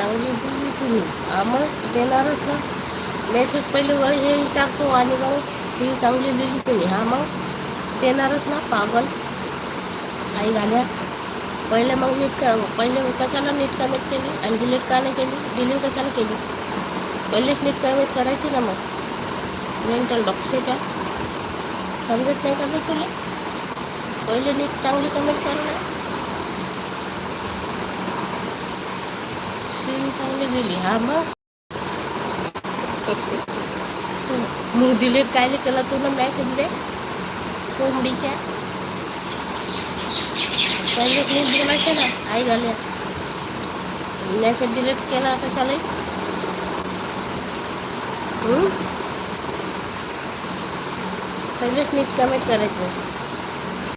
चांगली दिली तुम्ही मग देणारच ना. मेसेज पहिले वर हे विचारतो आणि मग ही चांगली दिली तुम्ही मग देणारच ना. पागल आई घाल्या. पहिले मग पहिले कशाला नीट कमेंट केली आणि डिलीट का नाही केली. डिलीट कशाला केली. पहिलेच नीट कमेंट करायची ना. मग मेंटल डॉक्टरच्या समजत नाही का मी तुला. पहिले नीट चांगली कमेंट करणं. चांगली दिली मग मग डिलीट काय केलं तू ना मॅसेज दे कोंबडीच्या. पहिले नीट बोलायचे ना. आई घाल्या. मॅसेज डिलीट केला कशाला. पहिलेच नीट कमेंट करायचं.